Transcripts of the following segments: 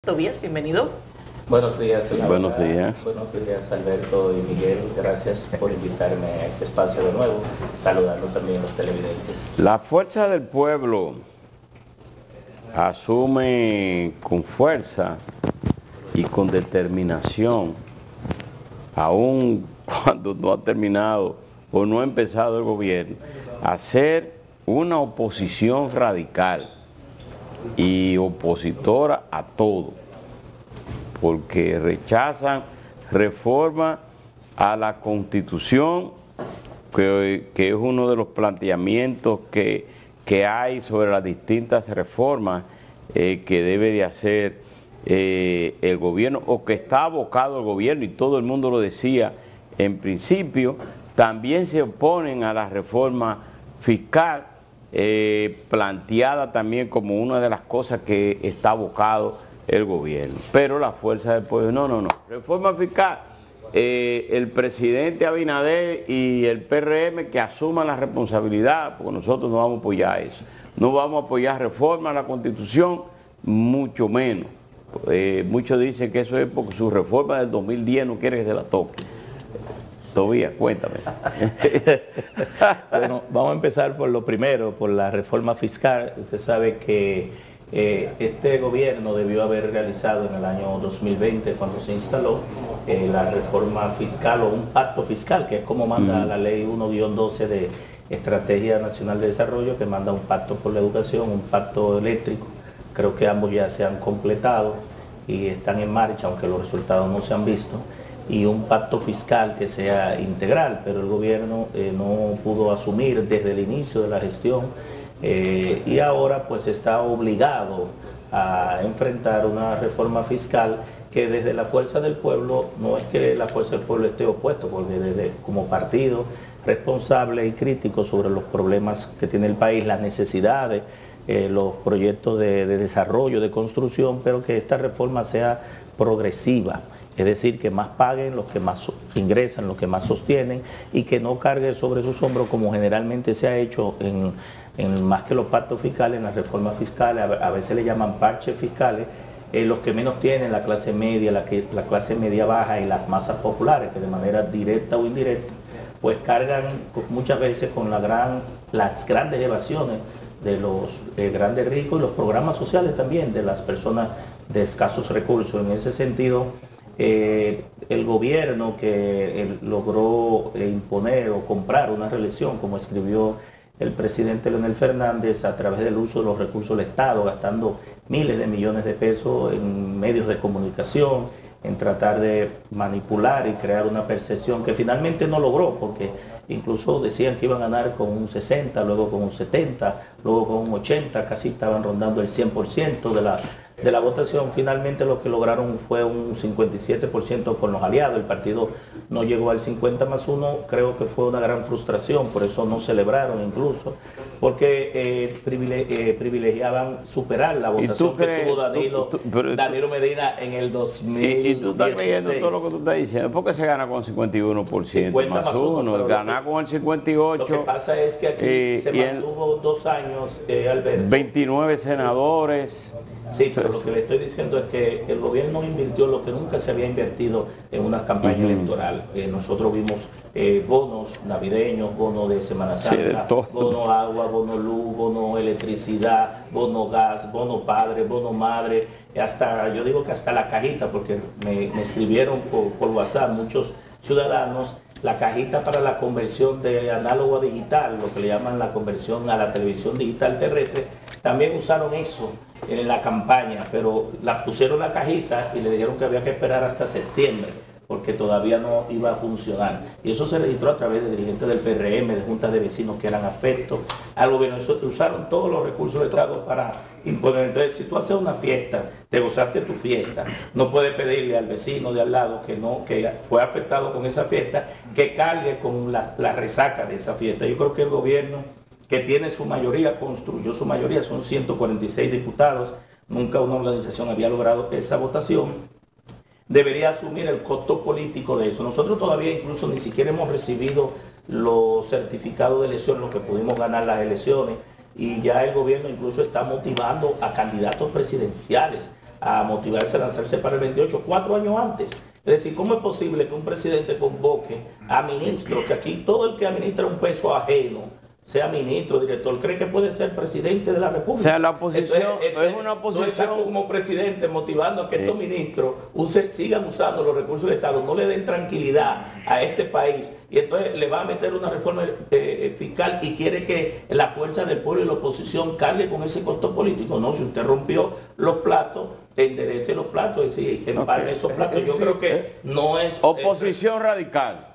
Tobías, bienvenido. Buenos días, Laura. Buenos días. Buenos días, Alberto y Miguel. Gracias por invitarme a este espacio de nuevo. Saludando también a los televidentes. La fuerza del pueblo asume con fuerza y con determinación, aun cuando no ha terminado o no ha empezado el gobierno, a hacer una oposición radical y opositora a todo, porque rechazan reforma a la Constitución, que es uno de los planteamientos que hay sobre las distintas reformas que debe de hacer el gobierno, o que está abocado el gobierno, y todo el mundo lo decía en principio. También se oponen a la reforma fiscal, planteada también como una de las cosas que está abocado el gobierno. Pero la fuerza del pueblo, no. Reforma fiscal, el presidente Abinader y el PRM que asuman la responsabilidad, porque nosotros no vamos a apoyar eso. No vamos a apoyar reforma a la Constitución, mucho menos. Muchos dicen que eso es porque su reforma del 2010 no quiere que se la toque. Tobías, cuéntame. Bueno, vamos a empezar por lo primero, por la reforma fiscal. Usted sabe que este gobierno debió haber realizado en el año 2020, cuando se instaló, la reforma fiscal o un pacto fiscal, que es como manda la ley 1-12 de Estrategia Nacional de Desarrollo, que manda un pacto por la educación, un pacto eléctrico. Creo que ambos ya se han completado y están en marcha, aunque los resultados no se han visto, y un pacto fiscal que sea integral, pero el gobierno no pudo asumir desde el inicio de la gestión, y ahora pues está obligado a enfrentar una reforma fiscal que desde la fuerza del pueblo, no es que la fuerza del pueblo esté opuesto, porque como partido responsable y crítico sobre los problemas que tiene el país, las necesidades, los proyectos de desarrollo, de construcción, pero que esta reforma sea progresiva. Es decir, que más paguen los que más ingresan, los que más sostienen, y que no cargue sobre sus hombros, como generalmente se ha hecho en más que los pactos fiscales, en las reformas fiscales, a veces le llaman parches fiscales, los que menos tienen, la clase media, la clase media baja y las masas populares, que de manera directa o indirecta, pues cargan muchas veces con las grandes evasiones de los grandes ricos, y los programas sociales también de las personas de escasos recursos. En ese sentido, el gobierno que logró imponer o comprar una reelección, como escribió el presidente Leonel Fernández, a través del uso de los recursos del Estado, gastando miles de millones de pesos en medios de comunicación, en tratar de manipular y crear una percepción que finalmente no logró, porque incluso decían que iban a ganar con un 60, luego con un 70, luego con un 80, casi estaban rondando el 100% de la votación. Finalmente lo que lograron fue un 57% con los aliados. El partido no llegó al 50+1, creo que fue una gran frustración, por eso no celebraron incluso, porque privilegiaban superar la votación que tuvo Danilo Medina en el 2016. Y tú estás creyendo todo lo que tú estás diciendo, porque se gana con 51% más uno, ganar con el 58%. Lo que pasa es que aquí se mantuvo 2 años, Alberto. 29 senadores. Sí, pero lo que le estoy diciendo es que el gobierno invirtió lo que nunca se había invertido en una campaña electoral. Nosotros vimos bonos navideños, bonos de Semana Santa, bono agua, bono luz, bono electricidad, bono gas, bono padre, bono madre, hasta, yo digo que hasta la cajita, porque me escribieron por WhatsApp muchos ciudadanos, la cajita para la conversión de análogo a digital, lo que le llaman la conversión a la televisión digital terrestre. También usaron eso en la campaña, pero la pusieron la cajita y le dijeron que había que esperar hasta septiembre, porque todavía no iba a funcionar. Y eso se registró a través de dirigentes del PRM, de juntas de vecinos que eran afectos al gobierno. Usaron todos los recursos del Estado para imponer. Entonces, si tú haces una fiesta, te gozaste tu fiesta, no puedes pedirle al vecino de al lado que fue afectado con esa fiesta, que cargue con la resaca de esa fiesta. Yo creo que el gobierno, que tiene su mayoría, construyó su mayoría, son 146 diputados, nunca una organización había logrado esa votación, debería asumir el costo político de eso. Nosotros todavía incluso ni siquiera hemos recibido los certificados de elección, los que pudimos ganar las elecciones, y ya el gobierno incluso está motivando a candidatos presidenciales a motivarse a lanzarse para el 28, 4 años antes. Es decir, ¿cómo es posible que un presidente convoque a ministros, que aquí todo el que administra un peso ajeno, sea ministro, director, cree que puede ser presidente de la República? O sea, la oposición es una oposición. oposición Como presidente motivando a que estos ministros sigan usando los recursos del Estado, no le den tranquilidad a este país, y entonces le va a meter una reforma fiscal y quiere que la fuerza del pueblo y la oposición cargue con ese costo político. No, si usted rompió los platos, enderece los platos, es decir, empalme esos platos. Yo creo que no es... oposición radical.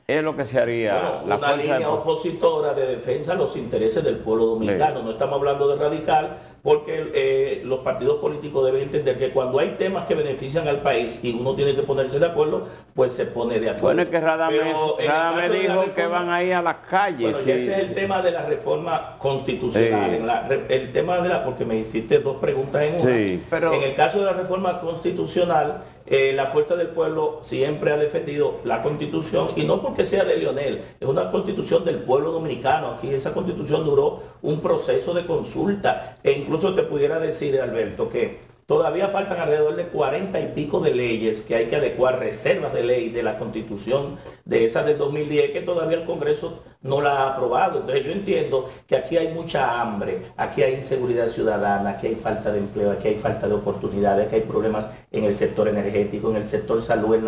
Es lo que se haría, bueno, la una línea opositora de defensa de los intereses del pueblo dominicano. Sí. No estamos hablando de radical, porque los partidos políticos deben entender que cuando hay temas que benefician al país y uno tiene que ponerse de acuerdo, pues se pone de acuerdo. Bueno, es que Radamés dijo que van a ir a las calles. Bueno, sí, ese es el tema de la reforma constitucional. Sí. El tema de porque me hiciste dos preguntas en una. Sí, pero en el caso de la reforma constitucional, la Fuerza del Pueblo siempre ha defendido la Constitución, y no porque sea de Leonel, es una Constitución del pueblo dominicano. Aquí esa Constitución duró un proceso de consulta, e incluso te pudiera decir, Alberto, que todavía faltan alrededor de 40 y pico de leyes que hay que adecuar, reservas de ley de la Constitución, de esas del 2010, que todavía el Congreso no la ha aprobado. Entonces yo entiendo que aquí hay mucha hambre, aquí hay inseguridad ciudadana, aquí hay falta de empleo, aquí hay falta de oportunidades, aquí hay problemas en el sector energético, en el sector salud,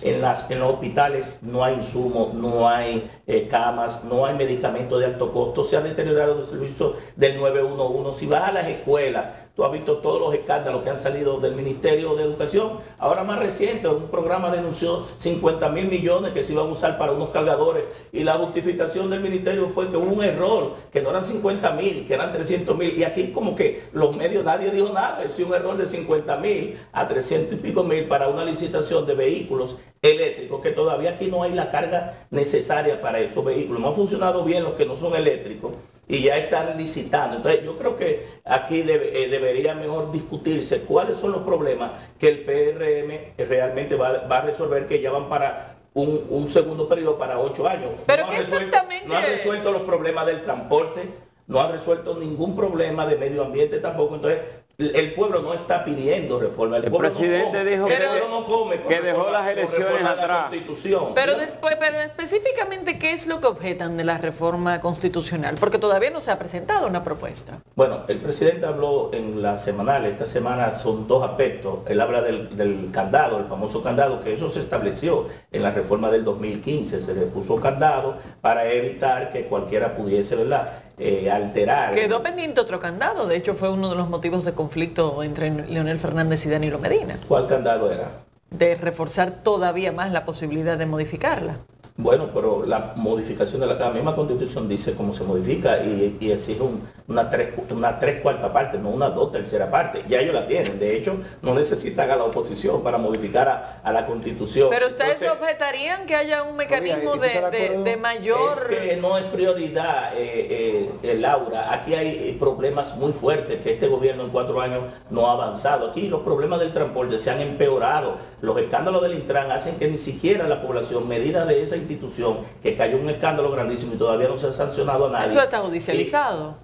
en los hospitales no hay insumos, no hay camas, no hay medicamentos de alto costo, se ha deteriorado el servicio del 911. Si vas a las escuelas, tú has visto todos los escándalos que han salido del Ministerio de Educación. Ahora más reciente, un programa denunció 50.000 millones que se iban a usar para unos cargadores, y la justificación del ministerio fue que hubo un error, que no eran 50.000, que eran 300.000, y aquí como que los medios, nadie dijo nada. Es un error de 50.000 a 300 y pico mil para una licitación de vehículos eléctricos, que todavía aquí no hay la carga necesaria para esos vehículos. No han funcionado bien los que no son eléctricos, y ya están licitando. Entonces yo creo que aquí debería mejor discutirse cuáles son los problemas que el PRM realmente va a resolver, que ya van para un segundo periodo, para 8 años. Pero que exactamente... No han resuelto los problemas del transporte, no han resuelto ningún problema de medio ambiente tampoco. Entonces el pueblo no está pidiendo reforma. El presidente dijo que dejó las elecciones atrás. Pero después, pero específicamente, ¿qué es lo que objetan de la reforma constitucional? Porque todavía no se ha presentado una propuesta. Bueno, el presidente habló en la semanal. Esta semana son dos aspectos. Él habla del candado, el famoso candado, que eso se estableció en la reforma del 2015. Se le puso candado para evitar que cualquiera pudiese, ¿verdad?, alterar. Quedó pendiente otro candado. De hecho, fue uno de los motivos de conflicto entre Leonel Fernández y Danilo Medina. ¿Cuál candado era? De reforzar todavía más la posibilidad de modificarla. Bueno, pero la modificación de la misma Constitución dice cómo se modifica, y exige una tres cuarta parte, no una 2/3 parte. Ya ellos la tienen. De hecho, no necesitan a la oposición para modificar a la Constitución. Pero ustedes objetarían que haya un mecanismo de mayor... Es que no es prioridad, Laura. Aquí hay problemas muy fuertes que este gobierno en 4 años no ha avanzado. Aquí los problemas del transporte se han empeorado. Los escándalos del Intran hacen que ni siquiera la población, medida de esa institución, que cayó un escándalo grandísimo y todavía no se ha sancionado a nadie. Eso está judicializado.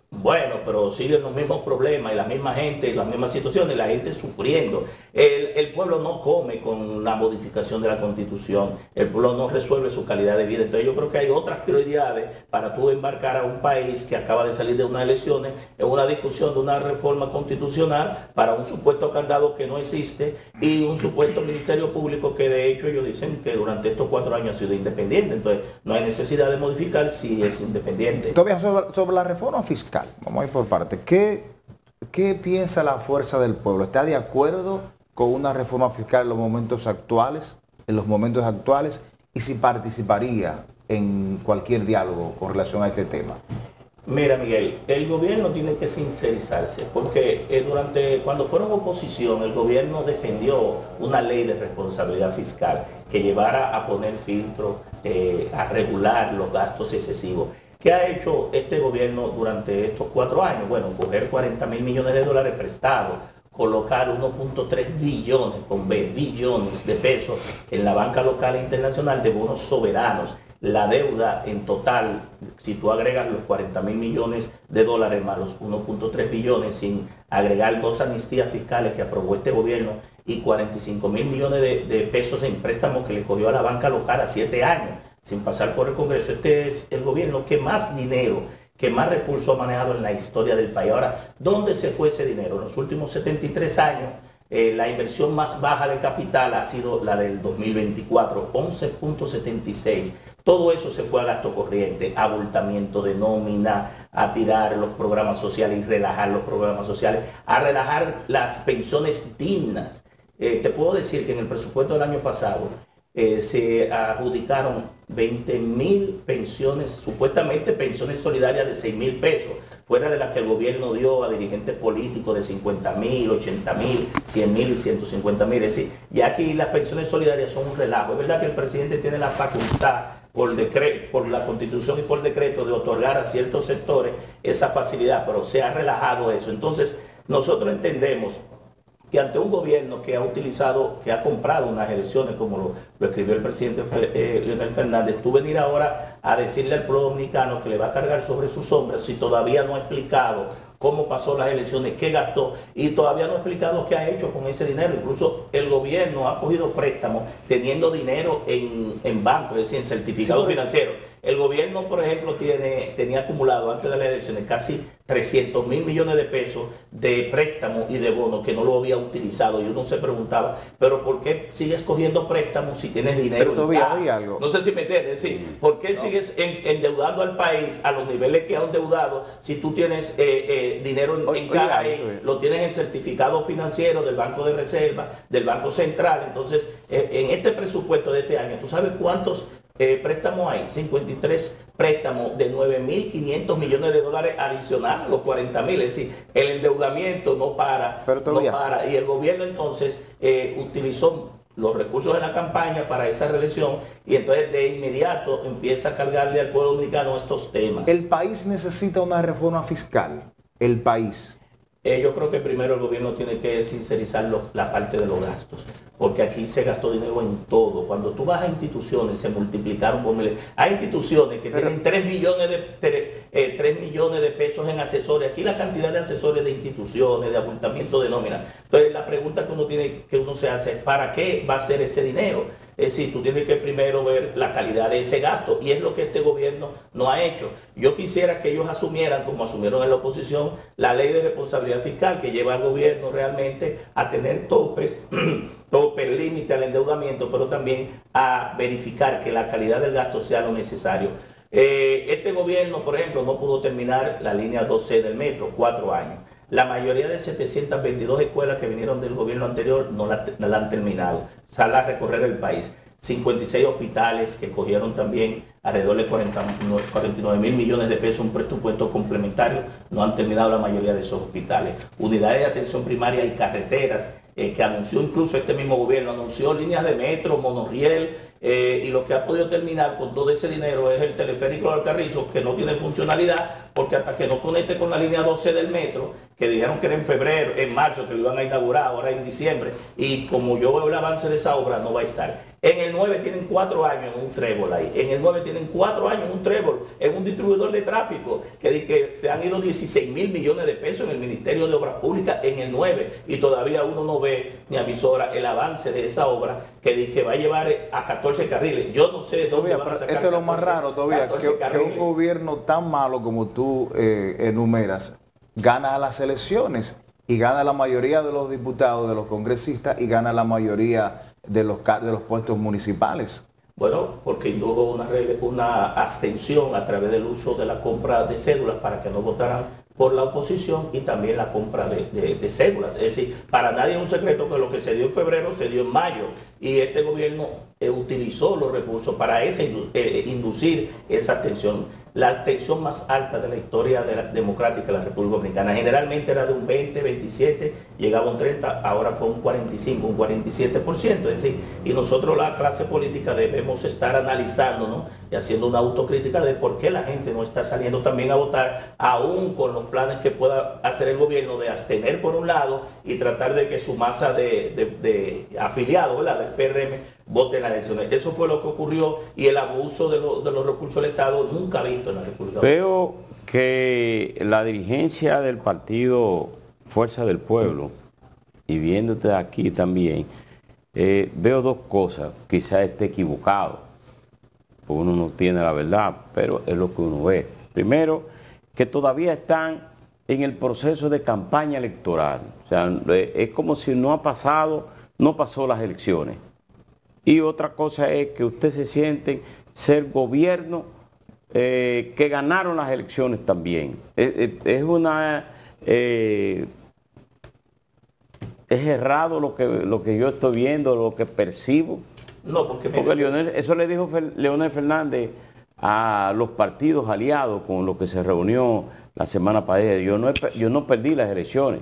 Bueno, pero siguen los mismos problemas y la misma gente y las mismas situaciones, la gente sufriendo. El pueblo no come con la modificación de la Constitución, el pueblo no resuelve su calidad de vida. Entonces yo creo que hay otras prioridades para tú embarcar a un país que acaba de salir de unas elecciones en una discusión de una reforma constitucional para un supuesto candado que no existe, y un supuesto ministerio público que de hecho ellos dicen que durante estos 4 años ha sido independiente. Entonces no hay necesidad de modificar si es independiente. Todavía sobre la reforma fiscal, vamos a ir por parte. ¿Qué piensa la Fuerza del Pueblo? ¿Está de acuerdo con una reforma fiscal en los momentos actuales? Y si participaría en cualquier diálogo con relación a este tema. Mira, Miguel, el gobierno tiene que sincerizarse, porque cuando fueron oposición, el gobierno defendió una ley de responsabilidad fiscal que llevara a poner filtro, a regular los gastos excesivos. ¿Qué ha hecho este gobierno durante estos 4 años? Bueno, coger 40.000 millones de dólares prestados, colocar 1.3 billones, con B, billones de pesos en la banca local e internacional de bonos soberanos, la deuda en total, si tú agregas los 40.000 millones de dólares más los 1.3 billones, sin agregar 2 amnistías fiscales que aprobó este gobierno y 45.000 millones de pesos en préstamos que le cogió a la banca local a 7 años, sin pasar por el Congreso. Este es el gobierno que más dinero, que más recursos ha manejado en la historia del país. Ahora, ¿dónde se fue ese dinero? En los últimos 73 años, la inversión más baja de capital ha sido la del 2024, 11.76. Todo eso se fue a gasto corriente, abultamiento de nómina, a tirar los programas sociales y relajar los programas sociales, a relajar las pensiones dignas. Te puedo decir que en el presupuesto del año pasado se adjudicaron 20.000 pensiones, supuestamente pensiones solidarias de 6.000 pesos, fuera de las que el gobierno dio a dirigentes políticos de 50.000, 80.000, 100.000 y 150.000. Es decir, ya aquí las pensiones solidarias son un relajo. Es verdad que el presidente tiene la facultad por decreto, por la Constitución y por decreto, de otorgar a ciertos sectores esa facilidad, pero se ha relajado eso. Entonces, nosotros entendemos que ante un gobierno que ha utilizado, que ha comprado unas elecciones, como lo escribió el presidente Leonel Fernández, tú venir ahora a decirle al pueblo dominicano que le va a cargar sobre sus hombros si todavía no ha explicado cómo pasó las elecciones, qué gastó, y todavía no ha explicado qué ha hecho con ese dinero. Incluso el gobierno ha cogido préstamos teniendo dinero en bancos, es decir, en certificados financieros. El gobierno, por ejemplo, tenía acumulado antes de las elecciones casi 300.000 millones de pesos de préstamos y de bonos que no lo había utilizado. Y uno se preguntaba, ¿pero por qué sigues cogiendo préstamos si tienes dinero? Pero todavía hay algo. No sé si me entiendes. Es decir, ¿por qué sigues endeudando al país a los niveles que ha endeudado si tú tienes dinero en caja y lo tienes en certificado financiero del Banco de Reserva, del Banco Central? Entonces, en este presupuesto de este año, ¿tú sabes cuántos préstamos hay? 53 préstamos de 9.500 millones de dólares adicionales a los 40.000. Es decir, el endeudamiento no para, y el gobierno entonces utilizó los recursos de la campaña para esa reelección y entonces de inmediato empieza a cargarle al pueblo dominicano estos temas. El país necesita una reforma fiscal. El país. Yo creo que primero el gobierno tiene que sincerizar la parte de los gastos, porque aquí se gastó dinero en todo. Cuando tú vas a instituciones, se multiplicaron por miles. Hay instituciones que tienen 3 millones de pesos en asesores. Aquí la cantidad de asesores de instituciones, de abultamiento de nómina. Entonces la pregunta que uno se hace es, ¿para qué va a ser ese dinero? Es decir, tú tienes que primero ver la calidad de ese gasto, y es lo que este gobierno no ha hecho. Yo quisiera que ellos asumieran, como asumieron en la oposición, la ley de responsabilidad fiscal que lleva al gobierno realmente a tener topes, límite al endeudamiento, pero también a verificar que la calidad del gasto sea lo necesario. Este gobierno, por ejemplo, no pudo terminar la línea 2C del metro, 4 años. La mayoría de 722 escuelas que vinieron del gobierno anterior no la han terminado. Sale a recorrer el país. 56 hospitales que cogieron también alrededor de 49.000 millones de pesos, un presupuesto complementario, no han terminado la mayoría de esos hospitales. Unidades de atención primaria y carreteras, que anunció incluso este mismo gobierno, anunció líneas de metro, monorriel, y lo que ha podido terminar con todo ese dinero es el teleférico de Alcarrizo, que no tiene funcionalidad, porque hasta que no conecte con la línea 12 del metro, que dijeron que era en febrero, en marzo, que lo iban a inaugurar, ahora en diciembre, y como yo veo el avance de esa obra, no va a estar. En el 9 tienen 4 años en un trébol ahí, en el 9 tienen 4 años en un trébol, en un distribuidor de tráfico, que se han ido 16.000 millones de pesos en el Ministerio de Obras Públicas en el 9, y todavía uno no ve ni avisora el avance de esa obra, que va a llevar a 14 carriles. Yo no sé dónde van a sacar. Esto es lo más raro todavía, que un gobierno tan malo como tú enumeras, gana las elecciones y gana la mayoría de los diputados, de los congresistas, y gana la mayoría de los puestos municipales. Bueno, porque indujo una abstención a través del uso de la compra de cédulas para que no votaran por la oposición, y también la compra de cédulas. Es decir, para nadie es un secreto que lo que se dio en febrero se dio en mayo, y este gobierno utilizó los recursos para inducir esa abstención. La abstención más alta de la historia democrática de la República Dominicana. Generalmente era de un 20, 27, llegaba a un 30, ahora fue un 45, un 47%. Es decir, y nosotros la clase política debemos estar analizándonos y haciendo una autocrítica de por qué la gente no está saliendo también a votar, aún con los planes que pueda hacer el gobierno de abstener por un lado y tratar de que su masa de afiliados, ¿verdad?, del PRM, vote en las elecciones. Eso fue lo que ocurrió y el abuso de los recursos del Estado nunca visto en la República Dominicana. Veo que la dirigencia del partido Fuerza del Pueblo, y viéndote aquí también, veo dos cosas. Quizás esté equivocado, porque uno no tiene la verdad, pero es lo que uno ve. Primero, que todavía están en el proceso de campaña electoral. O sea, es como si no pasó las elecciones. Y otra cosa es que ustedes se sienten ser gobierno que ganaron las elecciones también. Es errado lo que yo estoy viendo, lo que percibo. No, porque eso le dijo Leonel Fernández a los partidos aliados con los que se reunió la semana pasada. Yo no perdí las elecciones,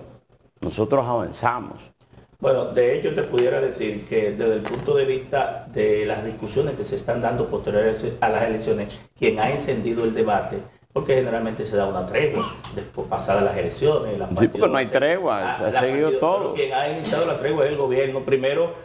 nosotros avanzamos. Bueno, de hecho te pudiera decir que desde el punto de vista de las discusiones que se están dando posteriores a las elecciones, quien ha encendido el debate, porque generalmente se da una tregua después pasadas las elecciones. Sí, porque no hay tregua, se ha seguido todo. Quien ha iniciado la tregua es el gobierno, primero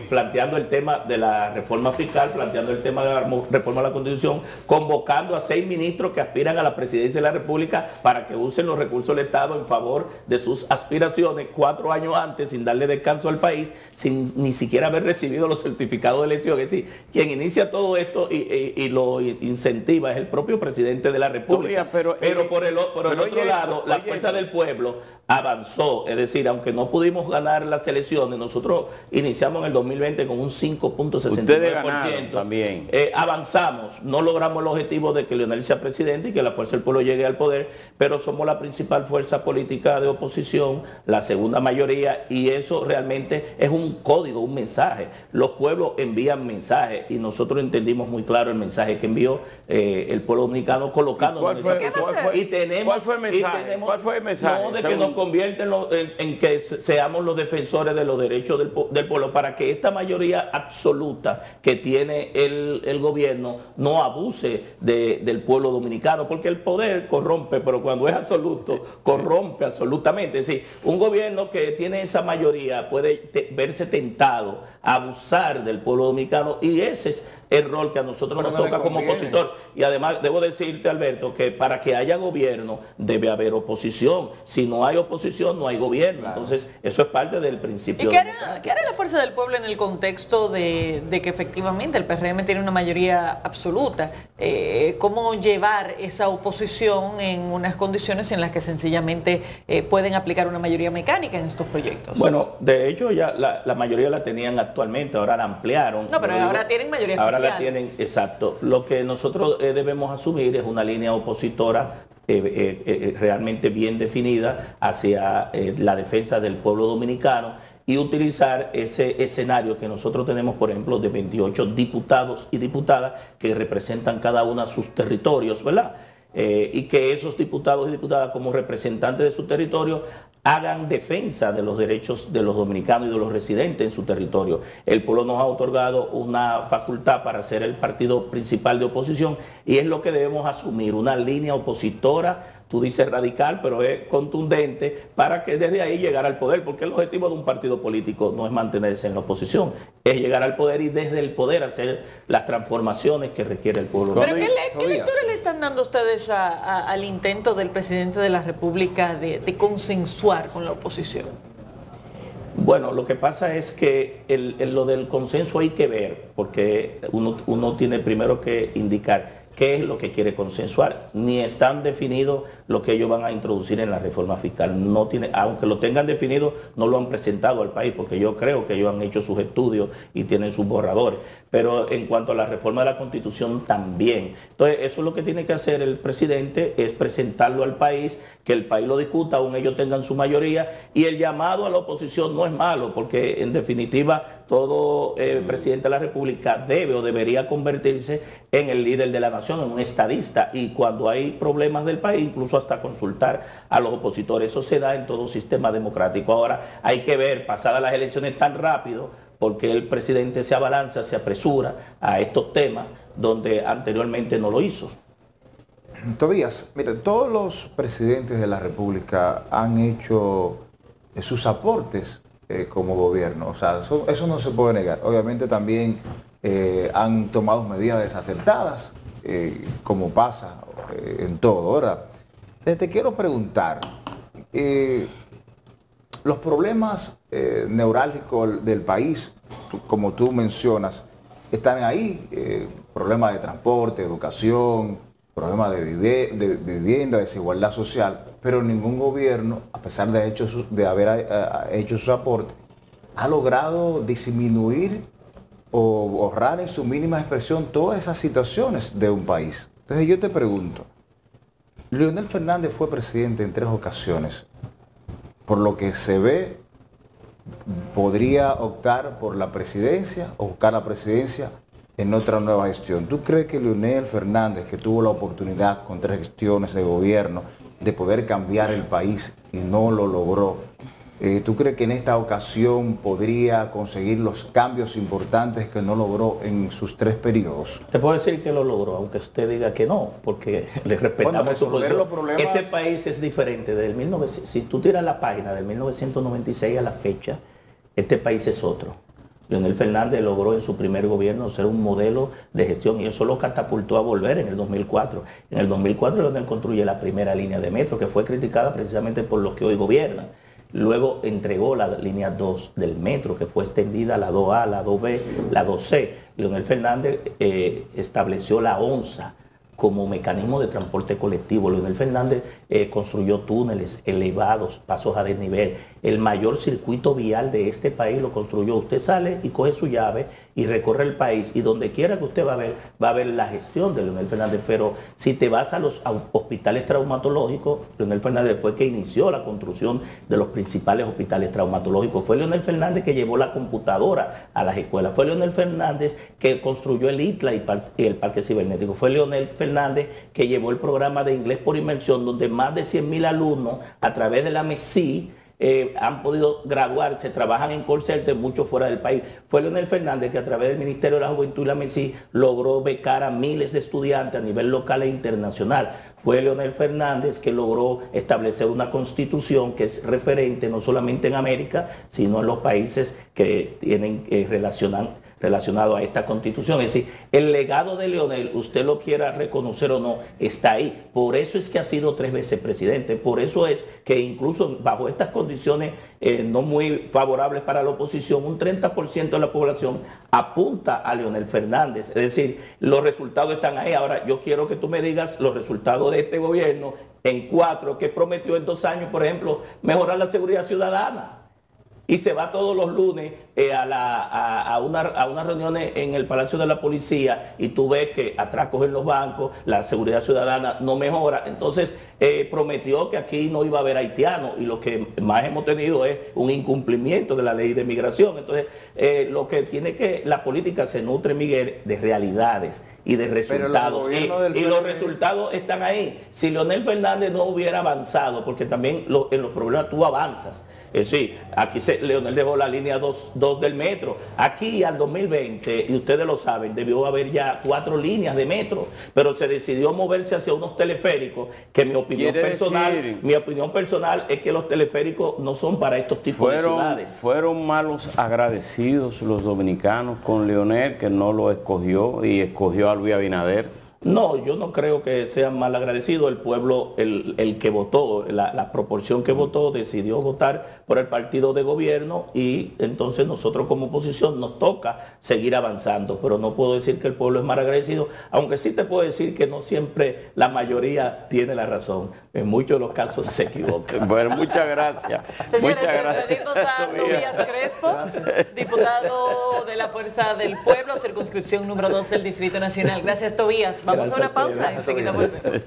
planteando el tema de la reforma fiscal, planteando el tema de la reforma a la Constitución, convocando a 6 ministros que aspiran a la presidencia de la República para que usen los recursos del Estado en favor de sus aspiraciones 4 años antes, sin darle descanso al país, sin ni siquiera haber recibido los certificados de elección. Es decir, quien inicia todo esto y lo incentiva es el propio presidente de la República. Pero por el otro lado, la Fuerza del Pueblo avanzó, es decir, aunque no pudimos ganar las elecciones, nosotros iniciamos en el 2020 con un 5.69%. También. Avanzamos, no logramos el objetivo de que Leonel sea presidente y que la Fuerza del Pueblo llegue al poder, pero somos la principal fuerza política de oposición, la segunda mayoría, y eso realmente es un código, un mensaje. Los pueblos envían mensajes y nosotros entendimos muy claro el mensaje que envió el pueblo dominicano colocándonos en esa posición. ¿Cuál fue el mensaje? ¿Cuál fue el mensaje? No, de que nos convierten en que seamos los defensores de los derechos del pueblo, para que esta mayoría absoluta que tiene el gobierno no abuse del pueblo dominicano, porque el poder corrompe, pero cuando es absoluto, corrompe absolutamente. Es decir, un gobierno que tiene esa mayoría puede verse tentado a abusar del pueblo dominicano, y ese es el rol que a nosotros nos toca como opositor. Y además debo decirte, Alberto, que para que haya gobierno debe haber oposición. Si no hay oposición, no hay gobierno. Claro. Entonces, eso es parte del principio. ¿Y qué hará la Fuerza del Pueblo en el contexto de que efectivamente el PRM tiene una mayoría absoluta? ¿Cómo llevar esa oposición en unas condiciones en las que sencillamente pueden aplicar una mayoría mecánica en estos proyectos? Bueno, de hecho ya la mayoría la tenían actualmente, ahora la ampliaron. No, pero ahora tienen mayoría especial. Ahora la tienen, exacto. Lo que nosotros debemos asumir es una línea opositora realmente bien definida hacia la defensa del pueblo dominicano, y utilizar ese escenario que nosotros tenemos, por ejemplo, de 28 diputados y diputadas que representan cada uno sus territorios, ¿verdad? Y que esos diputados y diputadas, como representantes de su territorio, hagan defensa de los derechos de los dominicanos y de los residentes en su territorio. El pueblo nos ha otorgado una facultad para ser el partido principal de oposición, y es lo que debemos asumir, una línea opositora. Tú dices radical, pero es contundente, para que desde ahí llegar al poder, porque el objetivo de un partido político no es mantenerse en la oposición, es llegar al poder y desde el poder hacer las transformaciones que requiere el pueblo. ¿Pero qué lectura le están dando ustedes al intento del presidente de la República de consensuar con la oposición? Bueno, lo que pasa es que lo del consenso hay que ver, porque uno tiene primero que indicar qué es lo que quiere consensuar. Ni están definidos lo que ellos van a introducir en la reforma fiscal. No tiene, aunque lo tengan definido, no lo han presentado al país, porque yo creo que ellos han hecho sus estudios y tienen sus borradores. Pero en cuanto a la reforma de la Constitución, también. Entonces, eso es lo que tiene que hacer el presidente, es presentarlo al país, que el país lo discuta, aún ellos tengan su mayoría, y el llamado a la oposición no es malo, porque en definitiva todo presidente de la República debe o debería convertirse en el líder de la nación, en un estadista, y cuando hay problemas del país, incluso hasta consultar a los opositores. Eso se da en todo sistema democrático. Ahora hay que ver, pasadas las elecciones tan rápido, porque el presidente se abalanza, se apresura a estos temas donde anteriormente no lo hizo. Tobías, mire, todos los presidentes de la República han hecho sus aportes como gobierno. O sea, eso no se puede negar. Obviamente también han tomado medidas desacertadas, como pasa en todo. Ahora, te quiero preguntar, los problemas neurálgicos del país, como tú mencionas, están ahí, problemas de transporte, educación, problemas de vivienda, desigualdad social, pero ningún gobierno, a pesar de haber hecho sus aportes, ha logrado disminuir o borrar en su mínima expresión todas esas situaciones de un país. Entonces yo te pregunto, Leonel Fernández fue presidente en 3 ocasiones. Por lo que se ve, podría optar por la presidencia o buscar la presidencia en otra nueva gestión. ¿Tú crees que Leonel Fernández, que tuvo la oportunidad con 3 gestiones de gobierno de poder cambiar el país y no lo logró, tú crees que en esta ocasión podría conseguir los cambios importantes que no logró en sus 3 periodos? Te puedo decir que lo logró, aunque usted diga que no, porque le respetamos su posición. Los problemas... Este país es diferente. Si tú tiras la página del 1996 a la fecha, este país es otro. Leonel Fernández logró en su primer gobierno ser un modelo de gestión y eso lo catapultó a volver en el 2004. En el 2004 Leonel construye la primera línea de metro, que fue criticada precisamente por los que hoy gobiernan. Luego entregó la línea 2 del metro, que fue extendida a la 2A, la 2B, la 2C. Leonel Fernández estableció la ONSA como mecanismo de transporte colectivo. Leonel Fernández construyó túneles elevados, pasos a desnivel. El mayor circuito vial de este país lo construyó. Usted sale y coge su llave y recorre el país y donde quiera que usted va a ver la gestión de Leonel Fernández. Pero si te vas a los hospitales traumatológicos, Leonel Fernández fue que inició la construcción de los principales hospitales traumatológicos. Fue Leonel Fernández que llevó la computadora a las escuelas. Fue Leonel Fernández que construyó el ITLA y el Parque Cibernético. Fue Leonel Fernández que llevó el programa de inglés por inmersión, donde más de 100.000 alumnos a través de la MESI han podido graduarse, trabajan en call center, muchos fuera del país. Fue Leonel Fernández que a través del Ministerio de la Juventud y la MESI logró becar a miles de estudiantes a nivel local e internacional. Fue Leonel Fernández que logró establecer una constitución que es referente no solamente en América, sino en los países que tienen relacionado a esta constitución. Es decir, el legado de Leonel, usted lo quiera reconocer o no, está ahí. Por eso es que ha sido 3 veces presidente. Por eso es que incluso bajo estas condiciones no muy favorables para la oposición, un 30% de la población apunta a Leonel Fernández. Es decir, los resultados están ahí. Ahora, yo quiero que tú me digas los resultados de este gobierno en 4, que prometió en 2 años, por ejemplo, mejorar la seguridad ciudadana. Y se va todos los lunes a unas reuniones en el Palacio de la Policía y tú ves que atracos en los bancos, la seguridad ciudadana no mejora. Entonces prometió que aquí no iba a haber haitianos y lo que más hemos tenido es un incumplimiento de la ley de migración. Entonces lo que tiene que, la política se nutre, Miguel, de realidades y de resultados. Y los resultados están ahí. Si Leonel Fernández no hubiera avanzado, porque también en los problemas tú avanzas. Sí, aquí Leonel dejó la línea 2 del metro. Aquí al 2020, y ustedes lo saben, debió haber ya 4 líneas de metro, pero se decidió moverse hacia unos teleféricos, que mi opinión personal es que los teleféricos no son para estos tipos de ciudades. Fueron malos agradecidos los dominicanos con Leonel, que no lo escogió y escogió a Luis Abinader. No, yo no creo que sean mal agradecidos. El pueblo, el que votó, la proporción que votó, decidió votar por el partido de gobierno y entonces nosotros como oposición nos toca seguir avanzando. Pero no puedo decir que el pueblo es mal agradecido, aunque sí te puedo decir que no siempre la mayoría tiene la razón. En muchos de los casos se equivocan. Bueno, muchas gracias. Señores, muchas gracias. despedimos a Tobías Crespo, diputado de la Fuerza del Pueblo, circunscripción número 2 del Distrito Nacional. Gracias, Tobías. Vamos a una pausa y enseguida volvemos.